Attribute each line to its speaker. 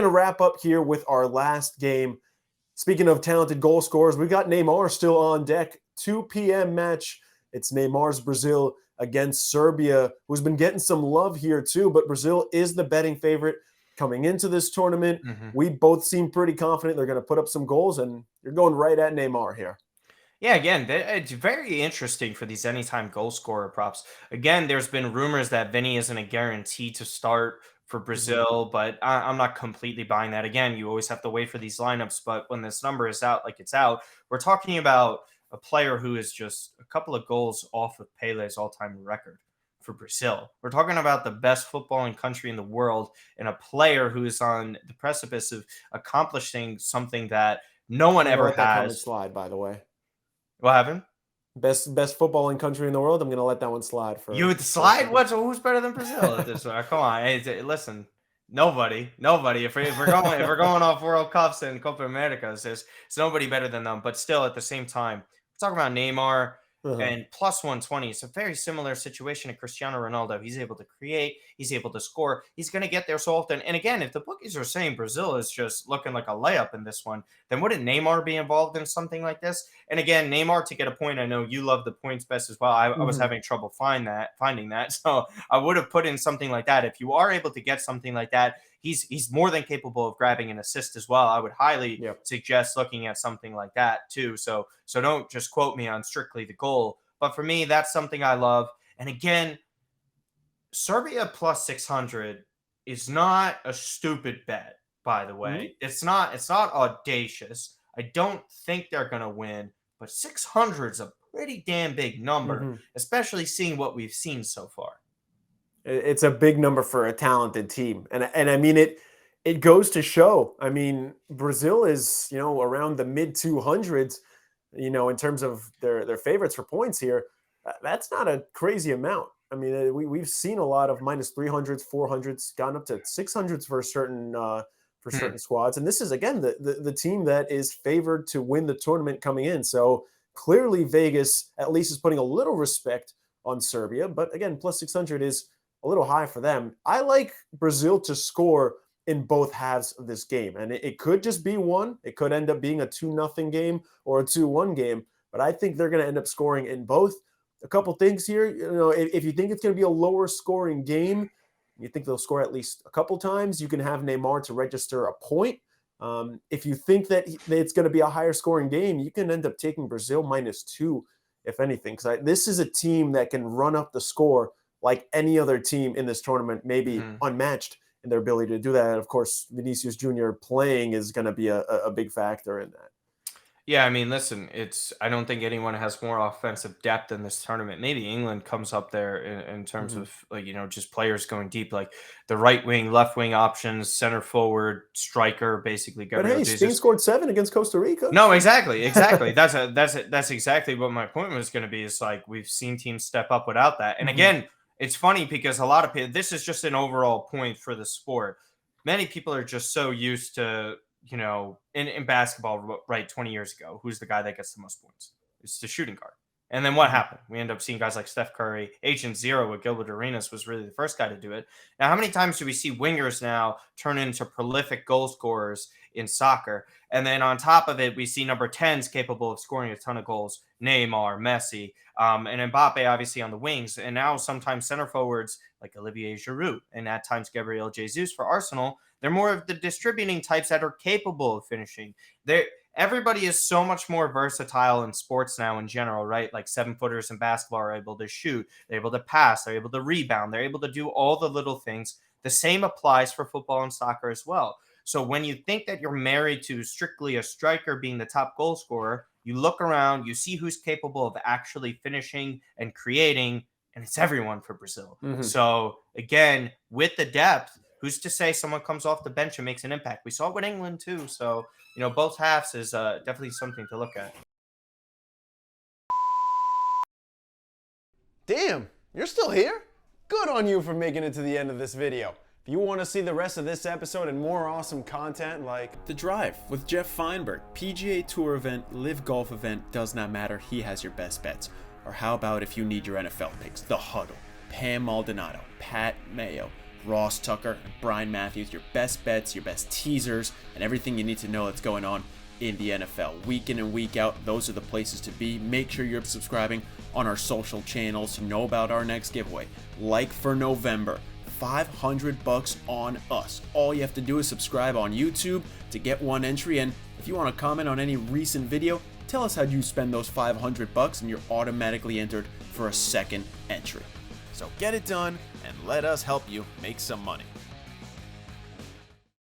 Speaker 1: to wrap up here with our last game. Speaking of talented goal scorers, we got Neymar still on deck. 2 p.m. match. It's Neymar's Brazil against Serbia, who's been getting some love here too, but Brazil is the betting favorite coming into this tournament. We both seem pretty confident they're going to put up some goals, and you're going right at Neymar here.
Speaker 2: Yeah, again, it's very interesting for these anytime goal scorer props. Again, there's been rumors that Vinny isn't a guarantee to start for Brazil, but I'm not completely buying that. Again, you always have to wait for these lineups, but when this number is out, like it's out, we're talking about a player who is just a couple of goals off of Pele's all-time record for Brazil. We're talking about the best footballing country in the world and a player who is on the precipice of accomplishing something that no one ever
Speaker 1: Let that comment
Speaker 2: has.
Speaker 1: slide, by the way.
Speaker 2: What happened?
Speaker 1: Best footballing country in the world. I'm going to let that one slide.
Speaker 2: You would slide? What? Who's better than Brazil at this point? Come on. Hey, listen, nobody. If we're going off World Cups and Copa Americas, there's nobody better than them. But still, at the same time, we're talking about Neymar and plus 120. It's a very similar situation to Cristiano Ronaldo. He's able to create. He's able to score. He's going to get there so often. And again, if the bookies are saying Brazil is just looking like a layup in this one, then wouldn't Neymar be involved in something like this? And again, Neymar to get a point. I know you love the points best as well. I was having trouble finding that. So I would have put in something like that. If you are able to get something like that, he's more than capable of grabbing an assist as well. I would highly suggest looking at something like that too. So don't just quote me on strictly the goal. But for me, that's something I love. And again, Serbia plus 600 is not a stupid bet, by the way. It's not audacious. I don't think they're going to win, but 600 is a pretty damn big number, especially seeing what we've seen so far.
Speaker 1: It's a big number for a talented team. And I mean, it goes to show. I mean, Brazil is, around the mid 200s, in terms of their favorites for points here. That's not a crazy amount. I mean, we've seen a lot of minus 300s, 400s, gone up to 600s for certain squads. And this is, again, the team that is favored to win the tournament coming in. So clearly Vegas at least is putting a little respect on Serbia. But again, plus 600 is a little high for them. I like Brazil to score in both halves of this game. And it could just be one. It could end up being a 2-0 game or a 2-1 game. But I think they're going to end up scoring in both. A couple things here. If you think it's going to be a lower scoring game, you think they'll score at least a couple times, you can have Neymar to register a point. If you think that it's going to be a higher scoring game, you can end up taking Brazil -2, if anything. Because this is a team that can run up the score like any other team in this tournament, maybe unmatched in their ability to do that. And of course, Vinicius Jr. playing is going to be a big factor in that.
Speaker 2: Yeah, I mean, listen, I don't think anyone has more offensive depth in this tournament. Maybe England comes up there in terms of just players going deep, like the right wing, left wing options, center forward, striker, basically.
Speaker 1: But hey, Spain scored 7 against Costa Rica.
Speaker 2: No, exactly. That's exactly what my point was going to be. Is like we've seen teams step up without that. And again, it's funny because a lot of people, this is just an overall point for the sport. Many people are just so used to, in basketball, right, 20 years ago, who's the guy that gets the most points? It's the shooting guard. And then what happened? We end up seeing guys like Steph Curry. Agent Zero with Gilbert Arenas was really the first guy to do it. Now, how many times do we see wingers now turn into prolific goal scorers in soccer? And then on top of it, we see number 10s capable of scoring a ton of goals. Neymar, Messi, and Mbappe obviously on the wings. And now sometimes center forwards like Olivier Giroud and at times Gabriel Jesus for Arsenal. They're more of the distributing types that are capable of finishing. Everybody is so much more versatile in sports now in general, right? Like 7-footers in basketball are able to shoot, they're able to pass, they're able to rebound, they're able to do all the little things. The same applies for football and soccer as well. So when you think that you're married to strictly a striker being the top goal scorer, you look around, you see who's capable of actually finishing and creating, and it's everyone for Brazil. So again, with the depth, who's to say someone comes off the bench and makes an impact? We saw it with England too. So, both halves is definitely something to look at.
Speaker 3: Damn, you're still here? Good on you for making it to the end of this video. If you want to see the rest of this episode and more awesome content like
Speaker 4: The Drive with Jeff Feinberg, PGA Tour event, live golf event, does not matter, he has your best bets. Or how about if you need your NFL picks, The Huddle, Pam Maldonado, Pat Mayo, Ross Tucker, and Brian Matthews, your best bets, your best teasers, and everything you need to know that's going on in the NFL. Week in and week out, those are the places to be. Make sure you're subscribing on our social channels to know about our next giveaway. Like for November, $500 on us. All you have to do is subscribe on YouTube to get one entry, and if you want to comment on any recent video, tell us how you spend those $500 and you're automatically entered for a second entry. So get it done and let us help you make some money.